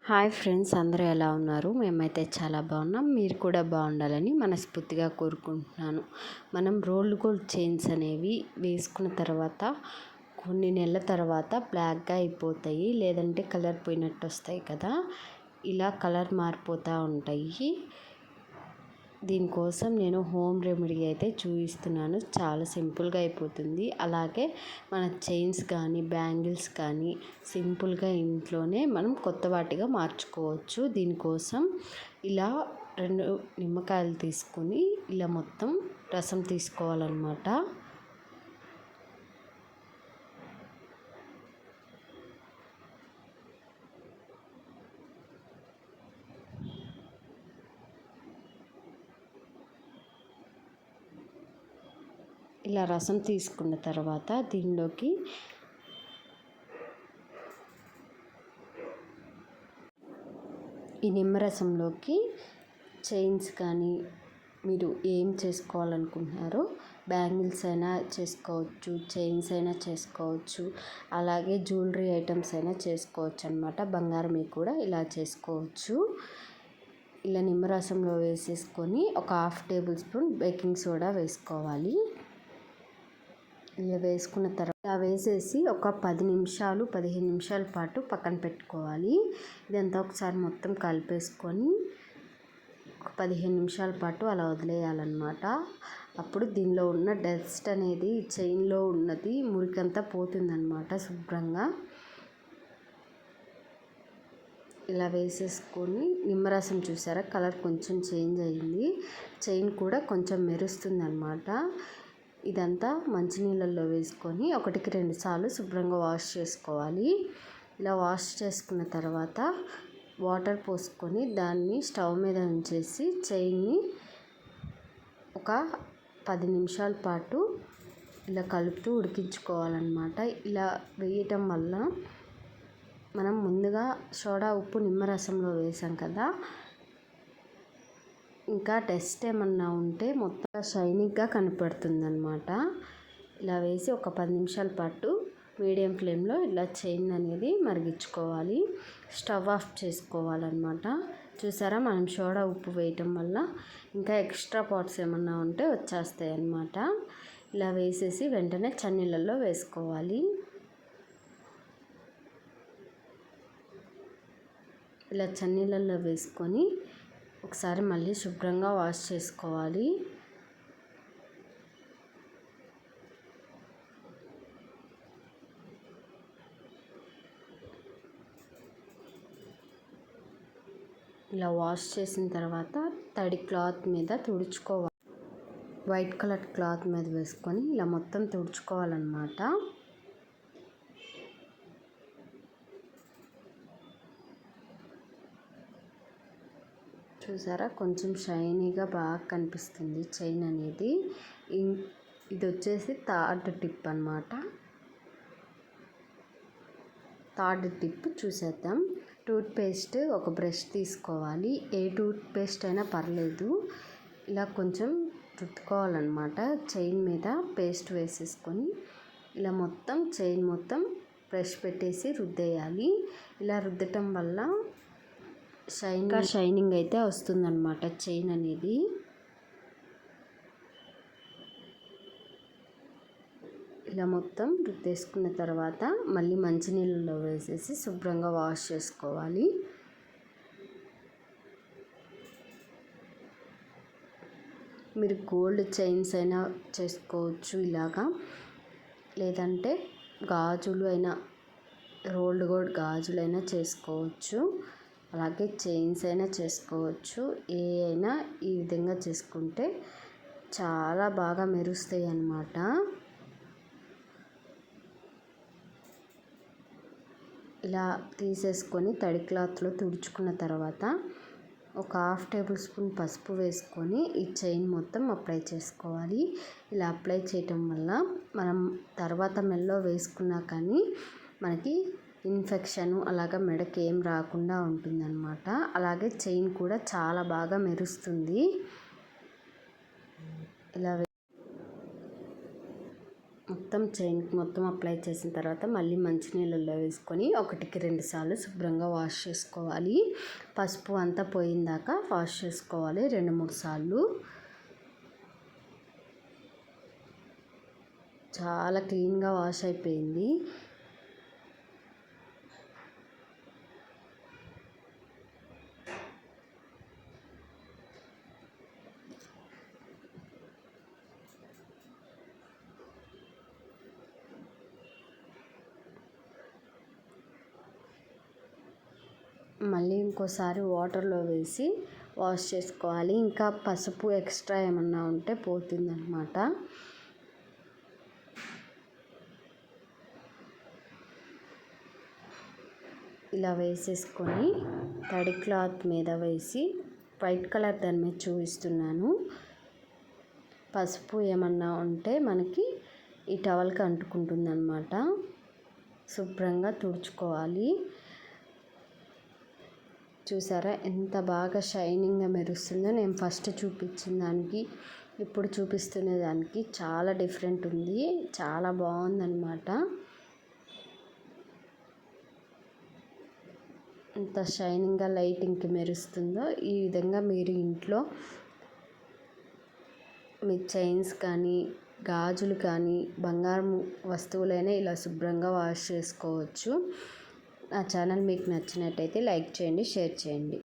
Hi friends, అందరూ ఎలా ఉన్నారు? మేమైతే చాలా బాగున్నాం. మీరు కూడా బాగుండాలని మనస్ఫూర్తిగా కోరుకుంటున్నాను. మనం రోల్డ్ గోల్డ్ చైన్స్ అనేవి వేసుకున్న తర్వాత కొన్ని నెలల తర్వాత బ్లాక్గా అయిపోతాయి, లేదంటే కలర్ పోయినట్టు వస్తాయి కదా. ఇలా కలర్ మారిపోతూ ఉంటాయి. దీనికోసం నేను హోమ్ రెమెడీ అయితే చూపిస్తున్నాను. చాలా సింపుల్గా అయిపోతుంది. అలాగే మన చైన్స్ కానీ బ్యాంగిల్స్ కానీ సింపుల్గా ఇంట్లోనే మనం కొత్త వాటిగా మార్చుకోవచ్చు. దీనికోసం ఇలా 2 నిమ్మకాయలు తీసుకొని ఇలా మొత్తం రసం తీసుకోవాలన్నమాట. ఇలా రసం తీసుకున్న తర్వాత దీనిలోకి ఈ నిమ్మరసంలోకి చైన్స్ కానీ మీరు ఏం చేసుకోవాలనుకుంటున్నారో బ్యాంగిల్స్ అయినా చేసుకోవచ్చు, చైన్స్ అయినా చేసుకోవచ్చు, అలాగే జ్యువెలరీ ఐటమ్స్ అయినా చేసుకోవచ్చు అన్నమాట. బంగారం కూడా ఇలా చేసుకోవచ్చు. ఇలా నిమ్మరసంలో వేసేసుకొని ఒక 1/2 టేబుల్ స్పూన్ బేకింగ్ సోడా వేసుకోవాలి. ఇలా వేసుకున్న తర్వాత ఇలా వేసేసి ఒక 10 నిమిషాలు 15 నిమిషాల పాటు పక్కన పెట్టుకోవాలి. ఇదంతా ఒకసారి మొత్తం కలిపేసుకొని ఒక 15 నిమిషాల పాటు అలా వదిలేయాలన్నమాట. అప్పుడు దీనిలో ఉన్న డస్ట్ అనేది చైన్లో ఉన్నది మురికంతా పోతుందన్నమాట శుభ్రంగా. ఇలా వేసేసుకొని నిమ్మరసం చూసారా, కలర్ కొంచెం చేంజ్ అయ్యింది. చైన్ కూడా కొంచెం మెరుస్తుంది అన్నమాట. ఇదంతా మంచినీళ్ళల్లో వేసుకొని 1కి 2 సార్లు శుభ్రంగా వాష్ చేసుకోవాలి. ఇలా వాష్ చేసుకున్న తర్వాత వాటర్ పోసుకొని దాన్ని స్టవ్ మీద ఉంచేసి చైన్ని ఒక 10 నిమిషాల పాటు ఇలా కలుపుతూ ఉడికించుకోవాలన్నమాట. ఇలా వేయటం వల్ల మనం ముందుగా సోడా ఉప్పు నిమ్మరసంలో వేసాం కదా, ఇంకా డస్ట్ ఏమన్నా ఉంటే మొత్తం షైనింగ్గా కనపడుతుంది అన్నమాట. ఇలా వేసి ఒక 10 నిమిషాల పాటు మీడియం ఫ్లేమ్లో ఇలా చైన్ అనేది మరిగించుకోవాలి. స్టవ్ ఆఫ్ చేసుకోవాలన్నమాట. చూసారా, మనం సోడా ఉప్పు వేయటం వల్ల ఇంకా ఎక్స్ట్రా పార్ట్స్ ఏమన్నా ఉంటే వచ్చేస్తాయి అన్నమాట. ఇలా వేసేసి వెంటనే చన్నీళ్ళల్లో వేసుకోవాలి. ఇలా చన్నీళ్ళల్లో వేసుకొని ఒకసారి మళ్ళీ శుభ్రంగా వాష్ చేసుకోవాలి. ఇలా వాష్ చేసిన తర్వాత తడి క్లాత్ మీద తుడుచుకోవాలి. వైట్ కలర్ క్లాత్ మీద వేసుకొని ఇలా మొత్తం తుడుచుకోవాలన్నమాట. చూసారా, కొంచెం షైనీగా బాగా కనిపిస్తుంది చైన్ అనేది. ఇది వచ్చేసి థర్డ్ టిప్ అన్నమాట. థర్డ్ టిప్ చూసేద్దాం. టూత్పేస్ట్ ఒక బ్రష్ తీసుకోవాలి. ఏ టూత్పేస్ట్ అయినా పర్లేదు. ఇలా కొంచెం రుద్దుకోవాలన్నమాట. చైన్ మీద పేస్ట్ వేసేసుకొని ఇలా మొత్తం చైన్ మొత్తం బ్రష్ పెట్టేసి రుద్దేయాలి. ఇలా రుద్దటం వల్ల షైనింగ్ అయితే వస్తుందన్నమాట చైన్ అనేది. ఇలా మొత్తం రుద్దేసుకున్న తర్వాత మళ్ళీ మంచినీళ్ళలో వేసేసి శుభ్రంగా వాష్ చేసుకోవాలి. మీరు గోల్డ్ చైన్స్ అయినా చేసుకోవచ్చు ఇలాగా, లేదంటే గాజులు అయినా రోల్డ్ గోల్డ్ గాజులైనా చేసుకోవచ్చు, అలాగే చైన్స్ అయినా చేసుకోవచ్చు. ఏ అయినా ఈ విధంగా చేసుకుంటే చాలా బాగా మెరుస్తాయి అన్నమాట. ఇలా తీసేసుకొని తడి క్లాత్లో తుడుచుకున్న తర్వాత ఒక 1/2 టేబుల్ స్పూన్ పసుపు వేసుకొని ఈ చైన్ మొత్తం అప్లై చేసుకోవాలి. ఇలా అప్లై చేయటం వల్ల మనం తర్వాత మెల్లో వేసుకున్నా కానీ మనకి ఇన్ఫెక్షన్ అలాగా మెడకి ఏం రాకుండా ఉంటుందన్నమాట. అలాగే చైన్ కూడా చాలా బాగా మెరుస్తుంది. ఇలా మొత్తం చైన్కి మొత్తం అప్లై చేసిన తర్వాత మళ్ళీ మంచినీళ్ళల్లో వేసుకొని 1కి 2 సార్లు శుభ్రంగా వాష్ చేసుకోవాలి. పసుపు అంతా పోయిందాక వాష్ చేసుకోవాలి 2-3 సార్లు. చాలా క్లీన్గా వాష్ అయిపోయింది. మళ్ళీ ఇంకోసారి వాటర్లో వేసి వాష్ చేసుకోవాలి. ఇంకా పసుపు ఎక్స్ట్రా ఏమన్నా ఉంటే పోతుందన్నమాట. ఇలా వేసేసుకొని తడి క్లాత్ మీద వేసి వైట్ కలర్ దాని మీద చూపిస్తున్నాను. పసుపు ఏమన్నా ఉంటే మనకి ఈ టవల్కి అంటుకుంటుందన్నమాట. శుభ్రంగా తుడుచుకోవాలి. చూసారా ఎంత బాగా షైనింగ్గా మెరుస్తుందో. నేను ఫస్ట్ చూపించిన దానికి ఇప్పుడు చూపిస్తున్న దానికి చాలా డిఫరెంట్ ఉంది. చాలా బాగుందన్నమాట. ఎంత షైనింగ్గా లైటింగ్కి మెరుస్తుందో. ఈ విధంగా మీరు ఇంట్లో మీ చైన్స్ కానీ గాజులు కానీ బంగారం వస్తువులైనా ఇలా శుభ్రంగా వాష్ చేసుకోవచ్చు. నా ఛానల్ మీకు నచ్చినట్టయితే లైక్ చేయండి, షేర్ చేయండి.